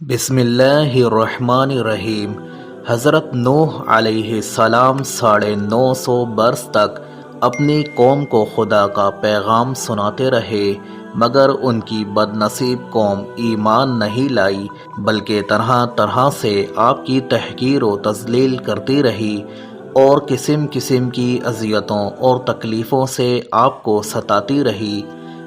بسم اللہ الرحمن الرحیم۔ حضرت نوح علیہ السلام 950 برس تک اپنی قوم کو خدا کا پیغام سناتے رہے، مگر ان کی بد نصیب قوم ایمان نہیں لائی، بلکہ طرح طرح سے آپ کی تحقیر و تذلیل کرتی رہی اور قسم قسم کی اذیتوں اور تکلیفوں سے آپ کو ستاتی رہی،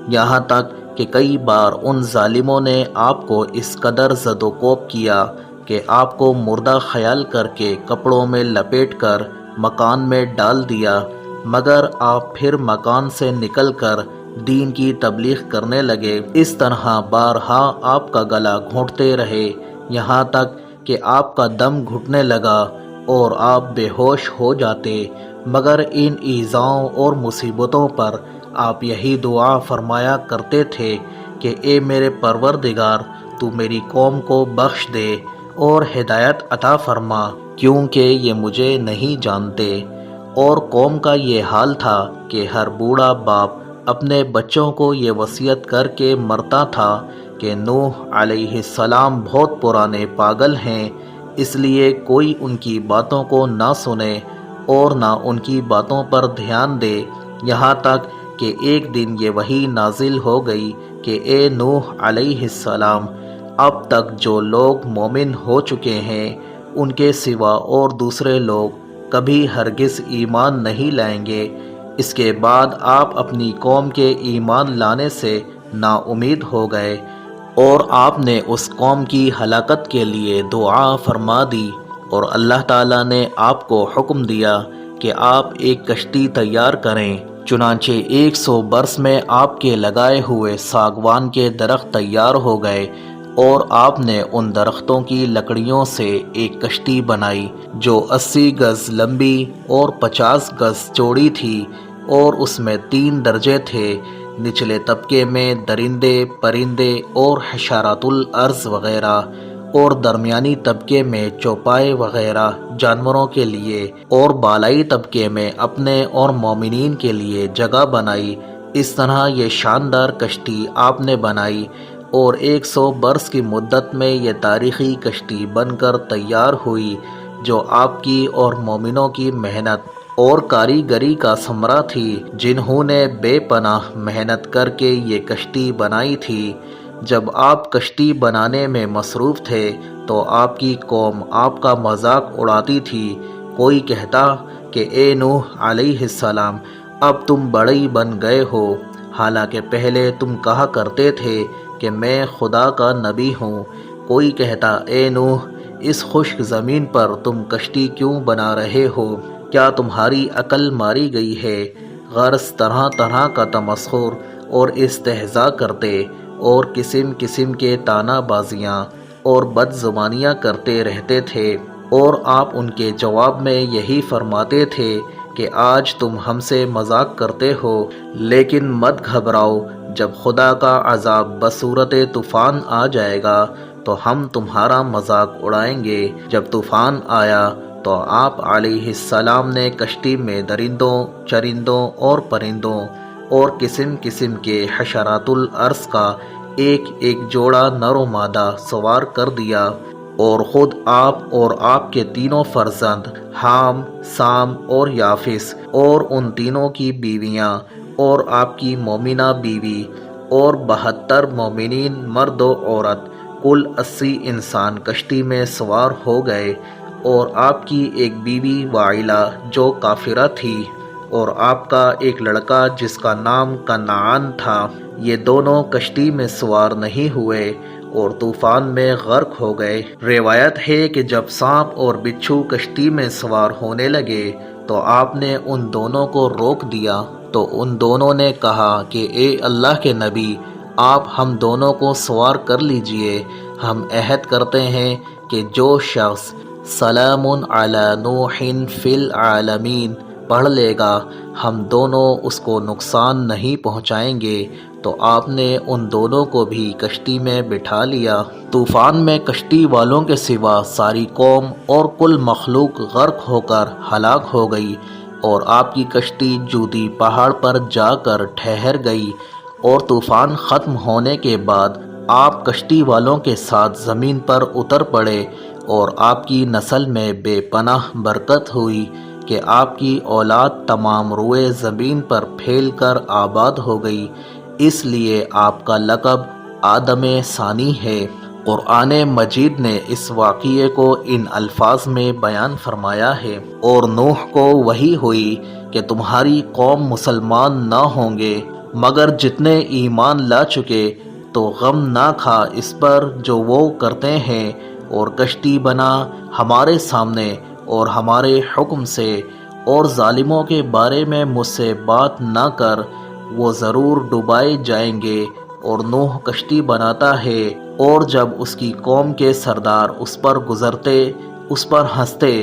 یہاں تک کہ کئی بار ان ظالموں نے آپ کو اس قدر زد و کوب کیا کہ آپ کو مردہ خیال کر کے کپڑوں میں لپیٹ کر مکان میں ڈال دیا، مگر آپ پھر مکان سے نکل کر دین کی تبلیغ کرنے لگے۔ اس طرح بارہا آپ کا گلا گھونٹتے رہے، یہاں تک کہ آپ کا دم گھٹنے لگا اور آپ بے ہوش ہو جاتے، مگر ان ایذاؤں اور مصیبتوں پر آپ یہی دعا فرمایا کرتے تھے کہ اے میرے پروردگار، تو میری قوم کو بخش دے اور ہدایت عطا فرما، کیونکہ یہ مجھے نہیں جانتے۔ اور قوم کا یہ حال تھا کہ ہر بوڑھا باپ اپنے بچوں کو یہ وصیت کر کے مرتا تھا کہ نوح علیہ السلام بہت پرانے پاگل ہیں، اس لیے کوئی ان کی باتوں کو نہ سنے اور نہ ان کی باتوں پر دھیان دے، یہاں تک کہ ایک دن یہ وحی نازل ہو گئی کہ اے نوح علیہ السلام، اب تک جو لوگ مومن ہو چکے ہیں ان کے سوا اور دوسرے لوگ کبھی ہرگز ایمان نہیں لائیں گے۔ اس کے بعد آپ اپنی قوم کے ایمان لانے سے نا امید ہو گئے اور آپ نے اس قوم کی ہلاکت کے لیے دعا فرما دی، اور اللہ تعالیٰ نے آپ کو حکم دیا کہ آپ ایک کشتی تیار کریں۔ چنانچہ 100 برس میں آپ کے لگائے ہوئے ساگوان کے درخت تیار ہو گئے، اور آپ نے ان درختوں کی لکڑیوں سے ایک کشتی بنائی جو 80 گز لمبی اور 50 گز چوڑی تھی، اور اس میں 3 درجے تھے، نچلے طبقے میں درندے، پرندے اور حشرات الارض وغیرہ، اور درمیانی طبقے میں چوپائے وغیرہ جانوروں کے لیے، اور بالائی طبقے میں اپنے اور مومنین کے لیے جگہ بنائی۔ اس طرح یہ شاندار کشتی آپ نے بنائی، اور 100 برس کی مدت میں یہ تاریخی کشتی بن کر تیار ہوئی، جو آپ کی اور مومنوں کی محنت اور کاریگری کا ثمرہ تھی، جنہوں نے بے پناہ محنت کر کے یہ کشتی بنائی تھی۔ جب آپ کشتی بنانے میں مصروف تھے تو آپ کی قوم آپ کا مذاق اڑاتی تھی، کوئی کہتا کہ اے نوح علیہ السلام، اب تم بڑے بن گئے ہو، حالانکہ پہلے تم کہا کرتے تھے کہ میں خدا کا نبی ہوں۔ کوئی کہتا اے نوح، اس خشک زمین پر تم کشتی کیوں بنا رہے ہو؟ کیا تمہاری عقل ماری گئی ہے؟ غرض طرح طرح کا تمسخر اور استہزاء کرتے اور قسم قسم کے طعنہ بازیاں اور بد زبانیاں کرتے رہتے تھے، اور آپ ان کے جواب میں یہی فرماتے تھے کہ آج تم ہم سے مذاق کرتے ہو، لیکن مت گھبراؤ، جب خدا کا عذاب بصورت طوفان آ جائے گا تو ہم تمہارا مذاق اڑائیں گے۔ جب طوفان آیا تو آپ علیہ السلام نے کشتی میں درندوں، چرندوں اور پرندوں اور قسم قسم کے حشرات الارض کا ایک ایک جوڑا نر و مادہ سوار کر دیا، اور خود آپ اور آپ کے تینوں فرزند حام، سام اور یافس، اور ان تینوں کی بیویاں، اور آپ کی مومنہ بیوی، اور 72 مومنین مرد و عورت، کل 80 انسان کشتی میں سوار ہو گئے، اور آپ کی ایک بیوی وائلہ جو کافرہ تھی، اور آپ کا ایک لڑکا جس کا نام کنعان تھا، یہ دونوں کشتی میں سوار نہیں ہوئے اور طوفان میں غرق ہو گئے۔ روایت ہے کہ جب سانپ اور بچھو کشتی میں سوار ہونے لگے تو آپ نے ان دونوں کو روک دیا، تو ان دونوں نے کہا کہ اے اللہ کے نبی، آپ ہم دونوں کو سوار کر لیجئے، ہم عہد کرتے ہیں کہ جو شخص سلام علی نوح فی العالمین پڑھ لے گا، ہم دونوں اس کو نقصان نہیں پہنچائیں گے۔ تو آپ نے ان دونوں کو بھی کشتی میں بٹھا لیا۔ طوفان میں کشتی والوں کے سوا ساری قوم اور کل مخلوق غرق ہو کر ہلاک ہو گئی، اور آپ کی کشتی جودی پہاڑ پر جا کر ٹھہر گئی، اور طوفان ختم ہونے کے بعد آپ کشتی والوں کے ساتھ زمین پر اتر پڑے اور آپ کی نسل میں بے پناہ برکت ہوئی کہ آپ کی اولاد تمام روئے زمین پر پھیل کر آباد ہو گئی، اس لیے آپ کا لقب آدم ثانی ہے۔ قرآن مجید نے اس واقعے کو ان الفاظ میں بیان فرمایا ہے، اور نوح کو وحی ہوئی کہ تمہاری قوم مسلمان نہ ہوں گے مگر جتنے ایمان لا چکے، تو غم نہ کھا اس پر جو وہ کرتے ہیں، اور کشتی بنا ہمارے سامنے اور ہمارے حکم سے، اور ظالموں کے بارے میں مجھ سے بات نہ کر، وہ ضرور ڈبائے جائیں گے۔ اور نوح کشتی بناتا ہے، اور جب اس کی قوم کے سردار اس پر گزرتے اس پر ہنستے،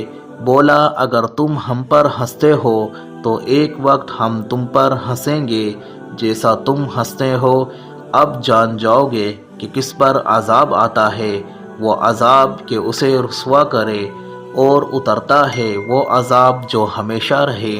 بولا اگر تم ہم پر ہنستے ہو تو ایک وقت ہم تم پر ہنسیں گے جیسا تم ہنستے ہو، اب جان جاؤ گے کہ کس پر عذاب آتا ہے، وہ عذاب کہ اسے رسوا کرے، اور اترتا ہے وہ عذاب جو ہمیشہ رہے۔